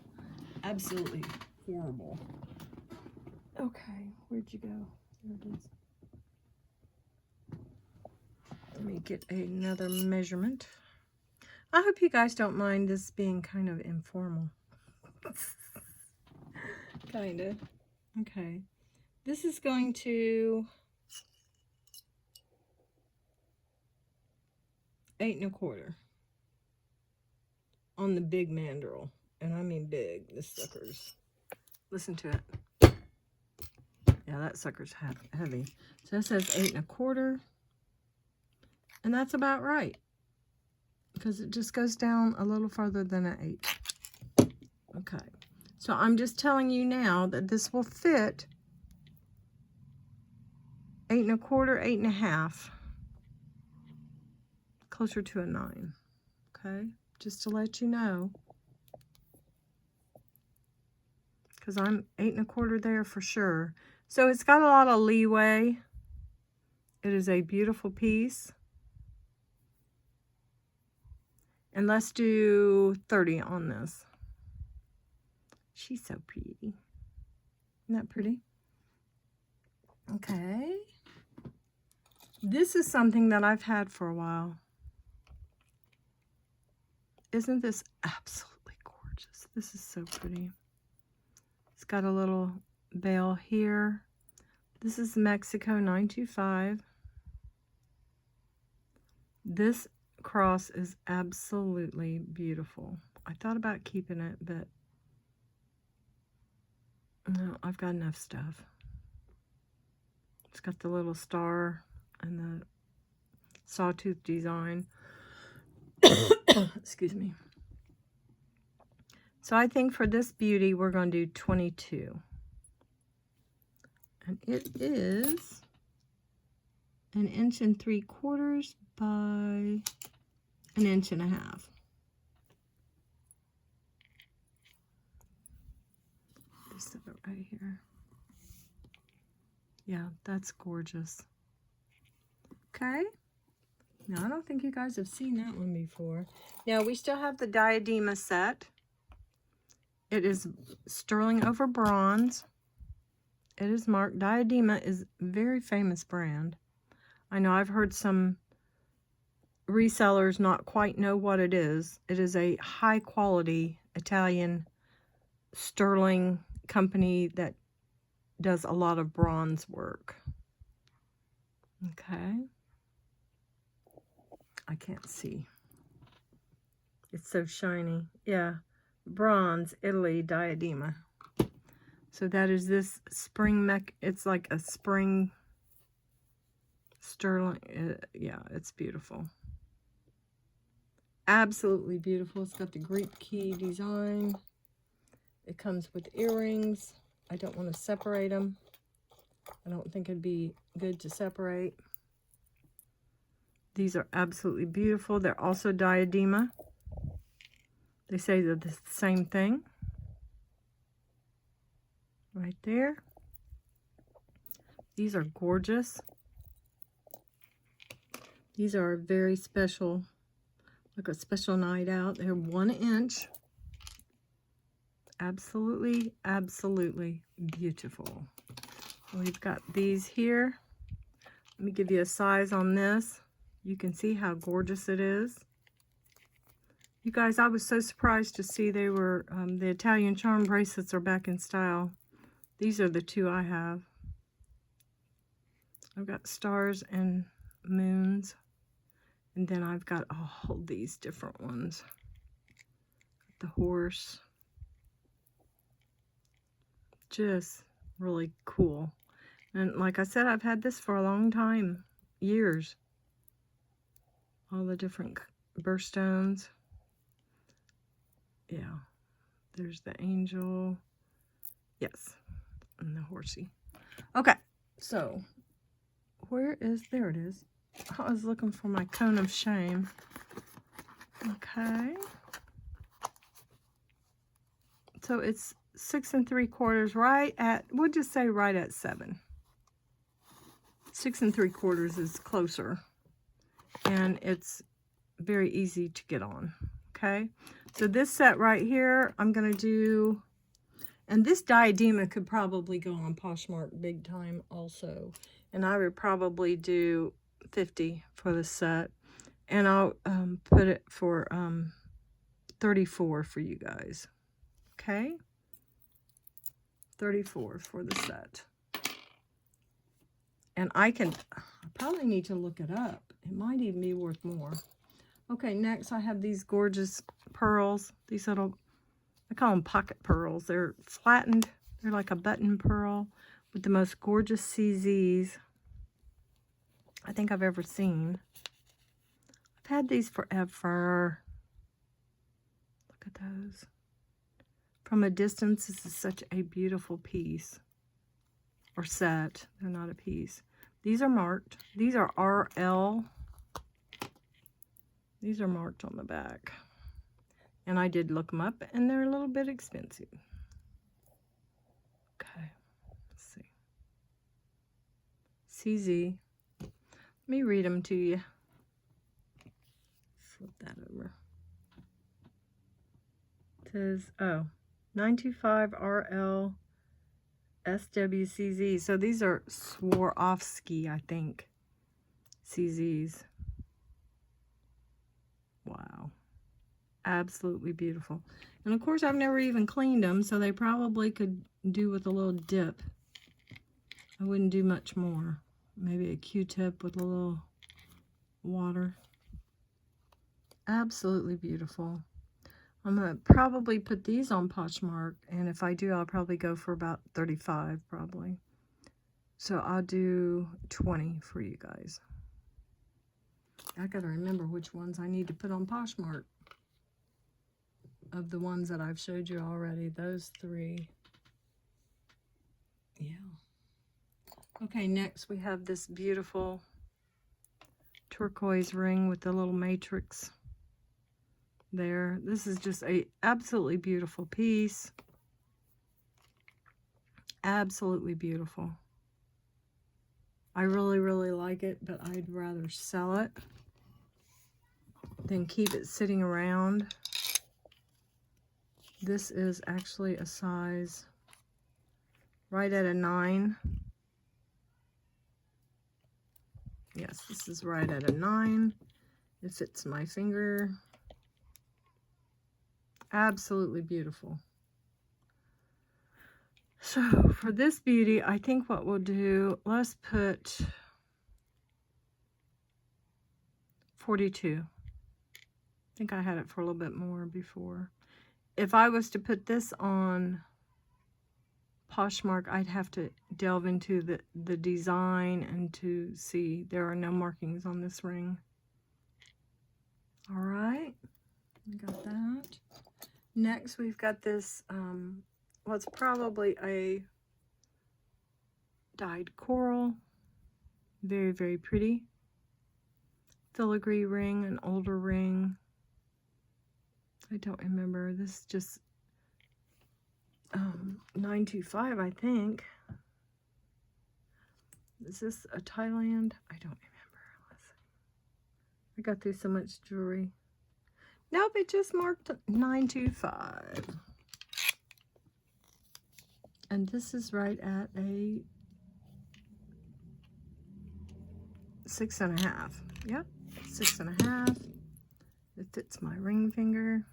absolutely horrible. Okay, where'd you go? There it is. Let me get another measurement. I hope you guys don't mind this being kind of informal. Kind of. Okay. This is going to 8 1/4 on the big mandrel. And I mean big. This sucker's, listen to it. Yeah, that sucker's heavy. So it says 8 1/4. And that's about right. Because it just goes down a little further than an 8. Okay. So I'm just telling you now that this will fit 8 1/4, 8 1/2. Closer to a 9. Okay. Just to let you know. Because I'm 8 1/4 there for sure. So it's got a lot of leeway. It is a beautiful piece. And let's do 30 on this. She's so pretty. Isn't that pretty? Okay. This is something that I've had for a while. Isn't this absolutely gorgeous? This is so pretty. It's got a little bell here. This is Mexico 925. This cross is absolutely beautiful. I thought about keeping it, but no, I've got enough stuff. It's got the little star and the sawtooth design. Excuse me. So I think for this beauty, we're going to do 22. And it is 1 3/4 by 1.5 inches. Just set it right here. Yeah, that's gorgeous. Okay. Now, I don't think you guys have seen that one before. Now, we still have the diadema set. It is sterling over bronze. It is marked. Diadema is a very famous brand. I know I've heard some resellers not quite know what it is. It is a high quality Italian sterling company that does a lot of bronze work. Okay. I can't see. It's so shiny. Yeah. Bronze, Italy, diadema. So that is this spring it's like a spring sterling. Yeah, it's beautiful. Absolutely beautiful. It's got the Greek key design. It comes with earrings. I don't want to separate them. I don't think it'd be good to separate. These are absolutely beautiful. They're also diadema. They say they're the same thing. Right there. These are gorgeous. These are very special, like a special night out. They're 1 inch. Absolutely, absolutely beautiful. We've got these here. Let me give you a size on this. You can see how gorgeous it is. You guys, I was so surprised to see they were, the Italian charm bracelets are back in style. These are the two I have. I've got stars and moons. And then I've got all these different ones. The horse. Just really cool. And like I said, I've had this for a long time. Years. All the different birthstones. Yeah. There's the angel. Yes. And the horsey. Okay. So, there it is. I was looking for my cone of shame. Okay. So it's 6 3/4, right at, we'll just say right at 7. 6 3/4 is closer. And it's very easy to get on. Okay. So this set right here, I'm going to do, and this diadema could probably go on Poshmark big time also. And I would probably do 50 for the set. And I'll put it for 34 for you guys. Okay? 34 for the set. And I probably need to look it up. It might even be worth more. Okay, next I have these gorgeous pearls. These little, I call them pocket pearls. They're flattened. They're like a button pearl with the most gorgeous CZs I think I've ever seen. I've had these forever. Look at those. From a distance, this is such a beautiful piece. Or set. They're not a piece. These are marked. These are RL. These are marked on the back. And I did look them up, and they're a little bit expensive. Okay. Let's see. CZ. Let me read them to you. Flip that over. It says, 925 RL SWCZ. So these are Swarovski, I think. CZs. Wow. Absolutely beautiful. And of course, I've never even cleaned them, so they probably could do with a little dip. I wouldn't do much more. Maybe a Q-tip with a little water. Absolutely beautiful. I'm going to probably put these on Poshmark, and if I do, I'll probably go for about 35 probably. So I'll do 20 for you guys. I got to remember which ones I need to put on Poshmark. Of the ones that I've showed you already, those 3. Yeah. Okay, next we have this beautiful turquoise ring with the little matrix there. This is just a absolutely beautiful piece. Absolutely beautiful. I really, really like it, but I'd rather sell it than keep it sitting around. This is actually a size right at a 9. Yes, this is right at a 9. It fits my finger. Absolutely beautiful. So for this beauty, I think what we'll do, let's put 42. I think I had it for a little bit more before. If I was to put this on Poshmark, I'd have to delve into the design and to see there are no markings on this ring. All right, we got that. Next, we've got this, what's probably a dyed coral. Very, very pretty. Filigree ring, an older ring. I don't remember. This is just 925, I think. Is this a Thailand? I don't remember. Let's see. I got through so much jewelry. Nope, it just marked 925. And this is right at a 6.5. Yep, 6.5. It fits my ring finger.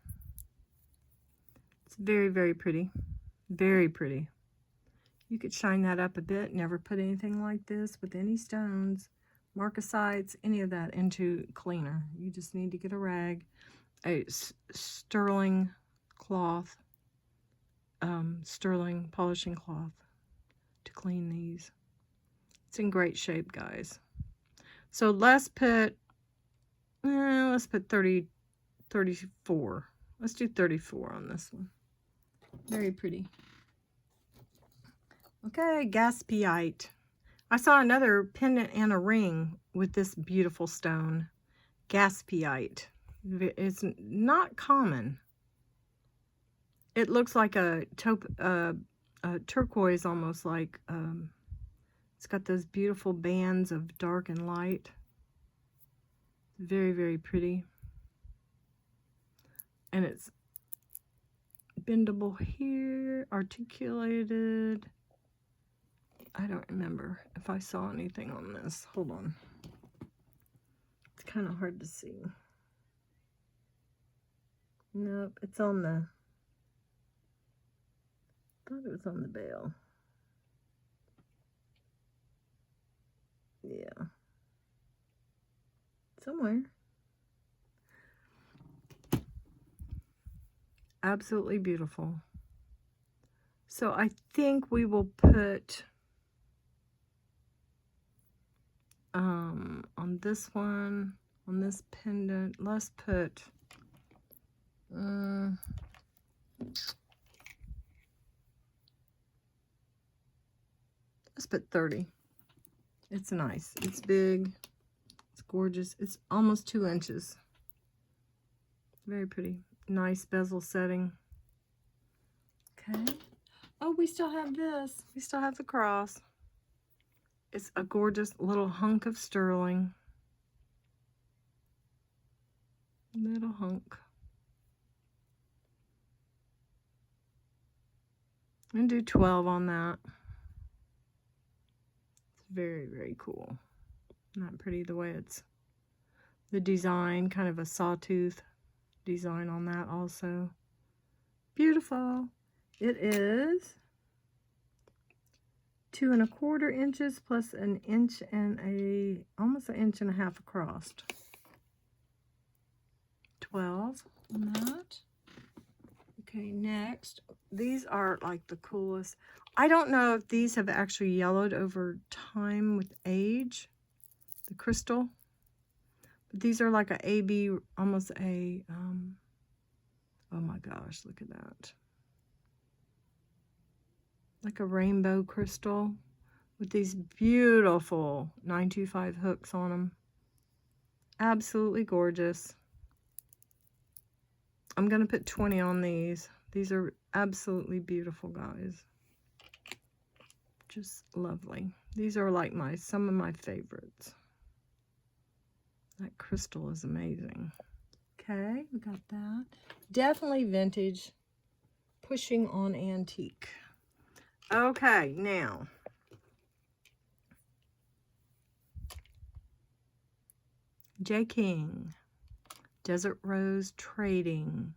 It's very, very pretty. Very pretty. You could shine that up a bit. Never put anything like this with any stones, marcasites, any of that into cleaner. You just need to get a rag, a sterling cloth, sterling polishing cloth to clean these. It's in great shape, guys. So let's put 30, 34. Let's do 34 on this one. Very pretty. Okay, Gaspiite. I saw another pendant and a ring with this beautiful stone. Gaspiite. It's not common. It looks like a turquoise, almost like. It's got those beautiful bands of dark and light. Very, very pretty. And it's bendable here, articulated. I don't remember if I saw anything on this. Hold on. It's kind of hard to see. Nope, it's on the, I thought it was on the bail. Yeah. Somewhere. Absolutely beautiful. So I think we will put on this one, on this pendant, let's put let's put 30. It's nice. It's big. It's gorgeous. It's almost 2 inches. Very pretty. Nice bezel setting. Okay. Oh, we still have this. We still have the cross. It's a gorgeous little hunk of sterling. Little hunk. I'm going to do 12 on that. It's very, very cool. Not pretty the way it's the design, kind of a sawtooth design on that also. Beautiful. It is 2 1/4 inches plus an inch and almost an inch and a half across. 12 on that. Okay, next, these are like the coolest. I don't know if these have actually yellowed over time with age, the crystal, but these are like a AB, almost a, oh my gosh, look at that. Like a rainbow crystal with these beautiful 925 hooks on them. Absolutely gorgeous. I'm going to put 20 on these. These are absolutely beautiful, guys. Just lovely. These are like some of my favorites. That crystal is amazing. Okay, we got that. Definitely vintage, pushing on antique. Okay, now J. King, Desert Rose Trading,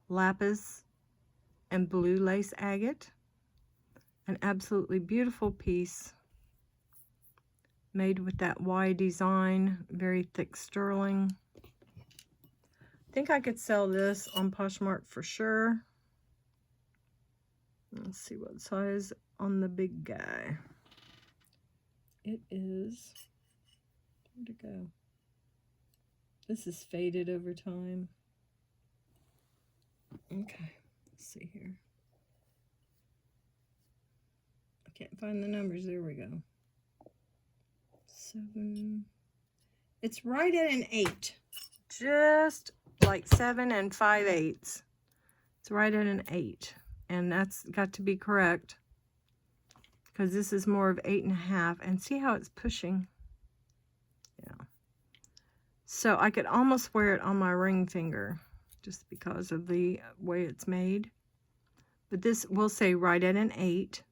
Lapis and Blue Lace Agate, An absolutely beautiful piece made with that Y design, very thick sterling. I think I could sell this on Poshmark for sure. Let's see what size on the big guy. It is, where'd it go? This is faded over time. Okay, let's see here. I can't find the numbers. There we go. 7. It's right at an 8. Just like 7 5/8. It's right at an 8. And that's got to be correct, because this is more of 8.5. And see how it's pushing? Yeah. So I could almost wear it on my ring finger just because of the way it's made. But this will say right at an 8.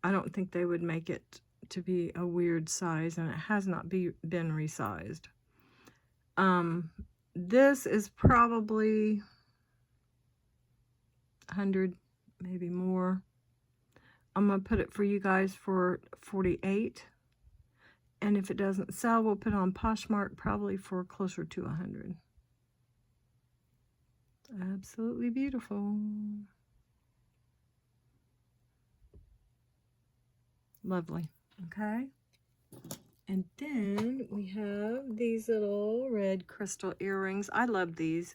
I don't think they would make it to be a weird size, and it has not been resized. This is probably 100, maybe more. I'm gonna put it for you guys for 48, and if it doesn't sell, we'll put it on Poshmark probably for closer to 100. Absolutely beautiful. Lovely. Okay. And then we have these little red crystal earrings. I love these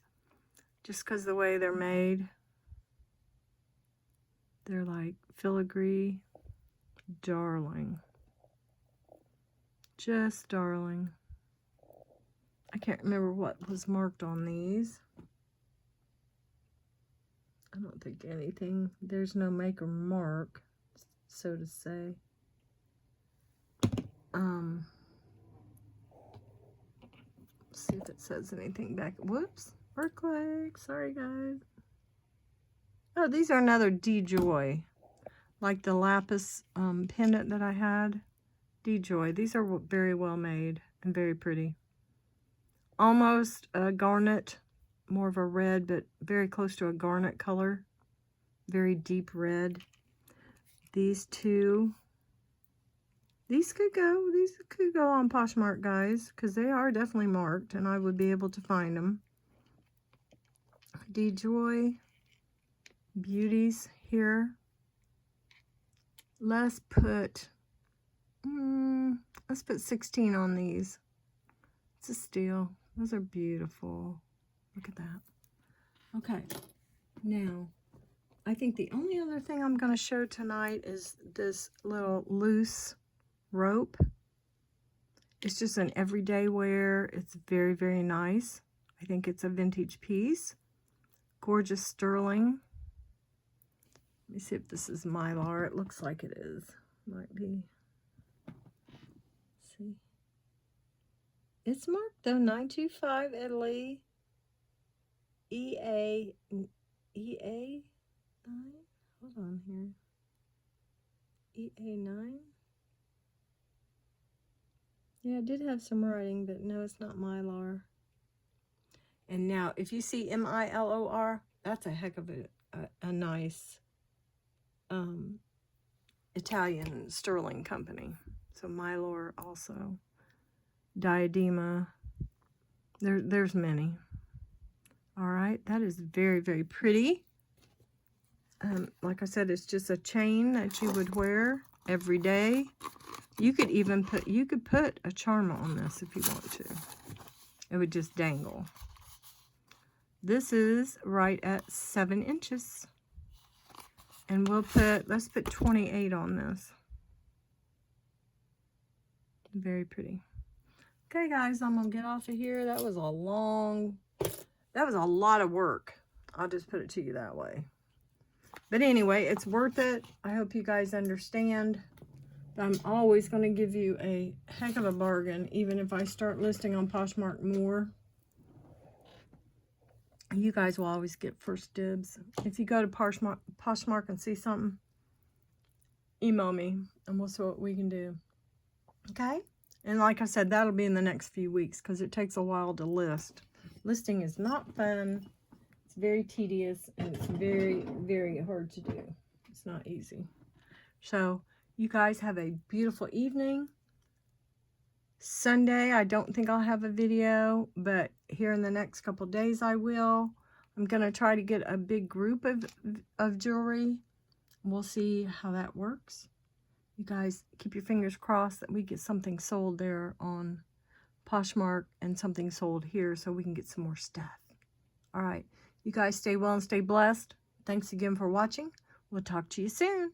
just because the way they're made. They're like filigree. Darling. Just darling. I can't remember what was marked on these. I don't think anything. There's no make or mark, so to say. See if it says anything back. Whoops, work leg. Sorry, guys. Oh, these are another D-Joy, like the lapis pendant that I had. D-Joy. These are very well made and very pretty. Almost a garnet, more of a red, but very close to a garnet color. Very deep red. These two. These could go on Poshmark, guys, because they are definitely marked, and I would be able to find them. D-Joy beauties here. Let's put 16 on these. It's a steal. Those are beautiful. Look at that. Okay, now I think the only other thing I'm going to show tonight is this little loose rope. It's just an everyday wear. It's very, very nice. I think it's a vintage piece. Gorgeous sterling. Let me see if this is Mylar. It looks like it is. Might be. Let's see. It's marked though, 925 Italy. EA 9. Hold on here. EA 9. Yeah, it did have some writing, but no, it's not Mylar. And now, if you see M-I-L-O-R, that's a heck of a nice Italian sterling company. So Mylar also. Diadema. There's many. All right, that is very, very pretty. Like I said, it's just a chain that you would wear every day. You could even put a charm on this if you want to. It would just dangle. This is right at 7 inches. And let's put 28 on this. Very pretty. Okay, guys, I'm gonna get off of here. That was a lot of work. I'll just put it to you that way. But anyway, it's worth it. I hope you guys understand. I'm always going to give you a heck of a bargain, even if I start listing on Poshmark more. You guys will always get first dibs. If you go to Poshmark and see something, email me, and we'll see what we can do. Okay? And like I said, that'll be in the next few weeks, because it takes a while to list. Listing is not fun. It's very tedious, and it's very, very hard to do. It's not easy. So you guys have a beautiful evening. Sunday, I don't think I'll have a video, but here in the next couple days I will. I'm going to try to get a big group of jewelry. We'll see how that works. You guys keep your fingers crossed that we get something sold there on Poshmark and something sold here so we can get some more stuff. All right. You guys stay well and stay blessed. Thanks again for watching. We'll talk to you soon.